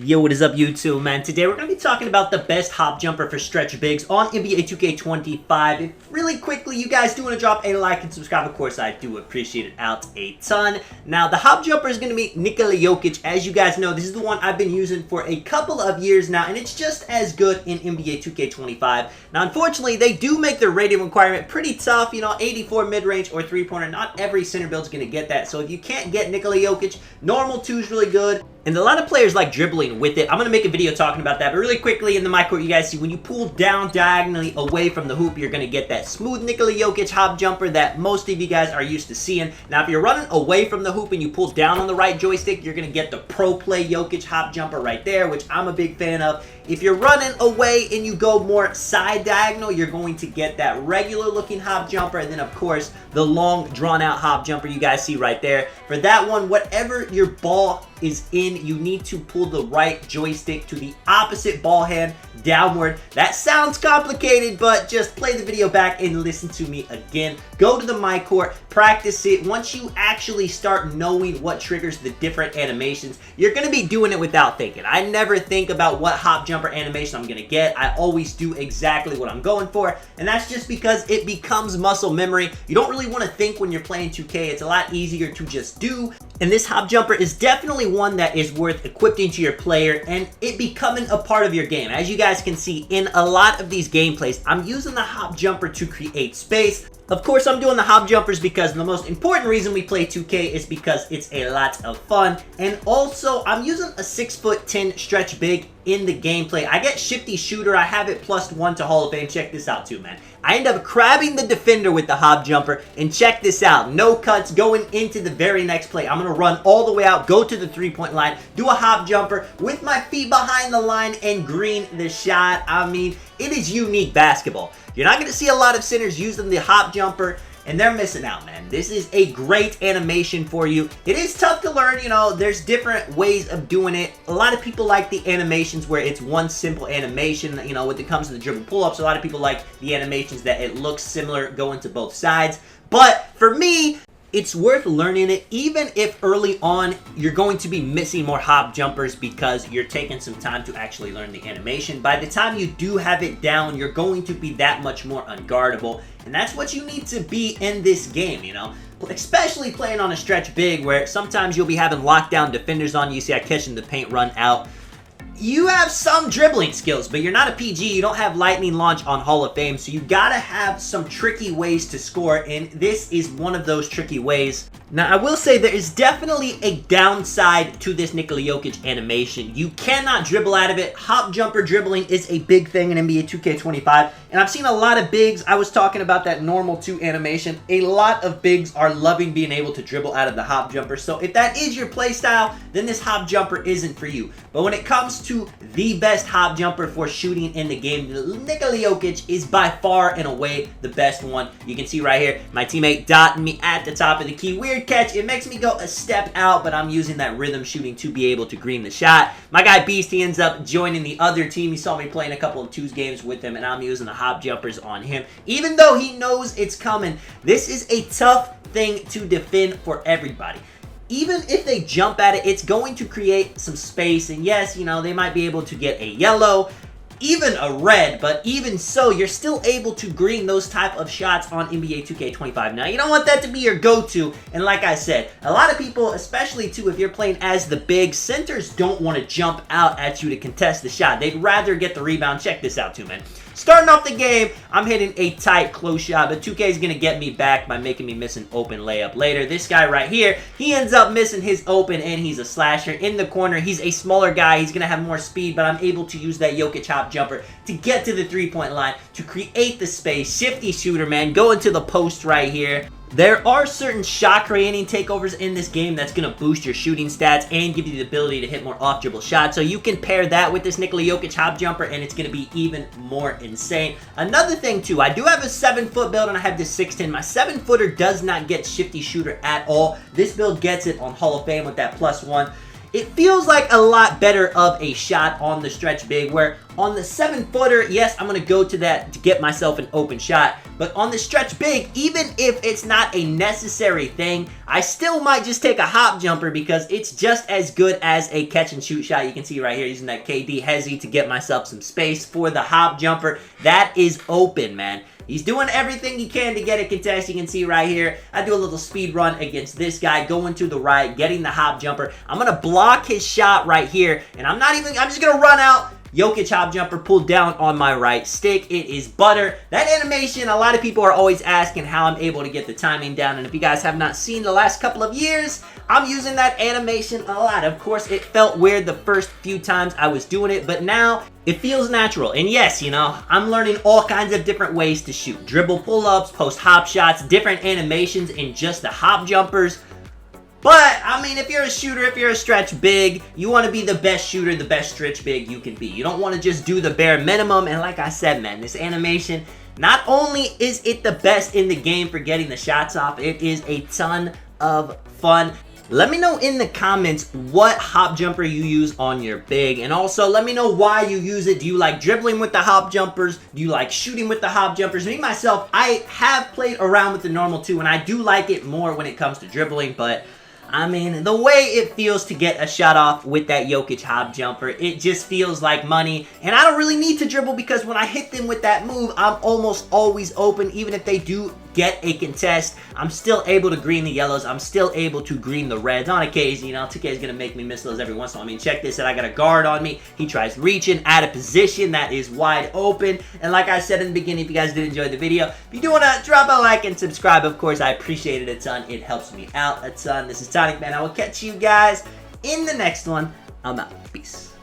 Yo, what is up YouTube, man? Today we're going to be talking about the best hop jumper for stretch bigs on NBA 2K25. If really quickly you guys do want to drop a like and subscribe, of course I do appreciate it out a ton. Now the hop jumper is going to be Nikola Jokic. As you guys know, this is the one I've been using for a couple of years now, and it's just as good in NBA 2K25. Now unfortunately they do make their rating requirement pretty tough, you know, 84 mid-range or three-pointer. Not every center build is going to get that, so if you can't get Nikola Jokic, normal 2 is really good. And a lot of players like dribbling with it. I'm going to make a video talking about that. But really quickly in the my court, you guys see when you pull down diagonally away from the hoop, you're going to get that smooth Nikola Jokic hop jumper that most of you guys are used to seeing. Now, if you're running away from the hoop and you pull down on the right joystick, you're going to get the Pro Play Jokic hop jumper right there, which I'm a big fan of. If you're running away and you go more side diagonal, you're going to get that regular looking hop jumper. And then, of course, the long drawn out hop jumper you guys see right there. For that one, whatever your ball is in, you need to pull the right joystick to the opposite ball hand downward. That sounds complicated, but just play the video back and listen to me again. Go to the my court, practice it. Once you actually start knowing what triggers the different animations, you're going to be doing it without thinking. I never think about what hop jumper animation I'm going to get. I always do exactly what I'm going for, and that's just because it becomes muscle memory. You don't really want to think when you're playing 2K. It's a lot easier to just do. And this hop jumper is definitely one that is worth equipping to your player and it becoming a part of your game. As you guys can see in a lot of these gameplays, I'm using the hop jumper to create space. Of course, I'm doing the hop jumpers because the most important reason we play 2K is because it's a lot of fun. And also, I'm using a 6'10" stretch big in the gameplay. I get shifty shooter. I have it +1 to Hall of Fame. Check this out too, man. I end up crabbing the defender with the hop jumper, and check this out. No cuts going into the very next play. I'm going to run all the way out, go to the three-point line, do a hop jumper with my feet behind the line, and green the shot. I mean, it is unique basketball. You're not going to see a lot of centers using the hop jumper, and they're missing out, man. This is a great animation for you. It is tough to learn, you know, there's different ways of doing it. A lot of people like the animations where it's one simple animation, you know, when it comes to the dribble pull-ups. A lot of people like the animations that it looks similar going to both sides. But for me, it's worth learning it, even if early on you're going to be missing more hop jumpers because you're taking some time to actually learn the animation. By the time you do have it down, you're going to be that much more unguardable, and that's what you need to be in this game, you know? Especially playing on a stretch big where sometimes you'll be having lockdown defenders on you. You see I catch in the paint, run out. You have some dribbling skills, but you're not a PG. You don't have lightning launch on Hall of Fame, so you gotta have some tricky ways to score, and this is one of those tricky ways. Now, I will say there is definitely a downside to this Nikola Jokic animation. You cannot dribble out of it. Hop jumper dribbling is a big thing in NBA 2K25, and I've seen a lot of bigs. I was talking about that normal 2 animation. A lot of bigs are loving being able to dribble out of the hop jumper, so if that is your play style, then this hop jumper isn't for you. But when it comes to the best hop jumper for shooting in the game, Nikola Jokic is by far and away the best one. You can see right here, my teammate dotting me at the top of the key. Weird catch. It makes me go a step out, but I'm using that rhythm shooting to be able to green the shot. My guy Beast, he ends up joining the other team. He saw me playing a couple of 2s games with him, and I'm using the hop jumpers on him. Even though he knows it's coming, this is a tough thing to defend for everybody. Even if they jump at it, it's going to create some space, and yes, you know, they might be able to get a yellow, even a red, but even so, you're still able to green those type of shots on NBA 2K25. Now, you don't want that to be your go-to, and like I said, a lot of people, especially too, if you're playing as the big, centers don't want to jump out at you to contest the shot. They'd rather get the rebound. Check this out too, man. Starting off the game, I'm hitting a tight close shot, but 2K is going to get me back by making me miss an open layup later. This guy right here, he ends up missing his open, and he's a slasher in the corner. He's a smaller guy. He's going to have more speed, but I'm able to use that Jokic hop jumper to get to the three-point line, to create the space. Shifty shooter, man. Go into the post right here. There are certain shot creating takeovers in this game that's going to boost your shooting stats and give you the ability to hit more off dribble shots. So you can pair that with this Nikola Jokic hop jumper and it's going to be even more insane. Another thing too, I do have a 7-foot build and I have this 6'10". My 7-footer does not get shifty shooter at all. This build gets it on Hall of Fame with that +1. it feels like a lot better of a shot on the stretch big, where on the 7-footer, yes, I'm going to go to that to get myself an open shot, but on the stretch big, even if it's not a necessary thing, I still might just take a hop jumper because it's just as good as a catch and shoot shot. You can see right here using that KD Hezzy to get myself some space for the hop jumper. That is open, man. He's doing everything he can to get a contest. You can see right here, I do a little speed run against this guy, going to the right, getting the hop jumper. I'm going to block his shot right here, and I'm just going to run out. Jokic hop jumper pulled down on my right stick. It is butter. That animation, a lot of people are always asking how I'm able to get the timing down. And if you guys have not seen the last couple of years, I'm using that animation a lot. Of course, it felt weird the first few times I was doing it, but now it feels natural. And yes, you know, I'm learning all kinds of different ways to shoot. Dribble pull-ups, post hop shots, different animations in just the hop jumpers. But, I mean, if you're a shooter, if you're a stretch big, you want to be the best shooter, the best stretch big you can be. You don't want to just do the bare minimum. And like I said, man, this animation, not only is it the best in the game for getting the shots off, it is a ton of fun. Let me know in the comments what hop jumper you use on your big. And also, let me know why you use it. Do you like dribbling with the hop jumpers? Do you like shooting with the hop jumpers? Me, myself, I have played around with the normal too, and I do like it more when it comes to dribbling, but I mean, the way it feels to get a shot off with that Jokic hop jumper, it just feels like money. And I don't really need to dribble because when I hit them with that move, I'm almost always open. Even if they do get a contest, I'm still able to green the yellows. I'm still able to green the reds. On occasion, you know, 2K is going to make me miss those every once in a while. I mean, check this out. I got a guard on me. He tries reaching out of position. That is wide open. And like I said in the beginning, if you guys did enjoy the video, if you do want to drop a like and subscribe, of course, I appreciate it a ton. It helps me out a ton. This is Tonic Man. I will catch you guys in the next one. I'm out. Peace.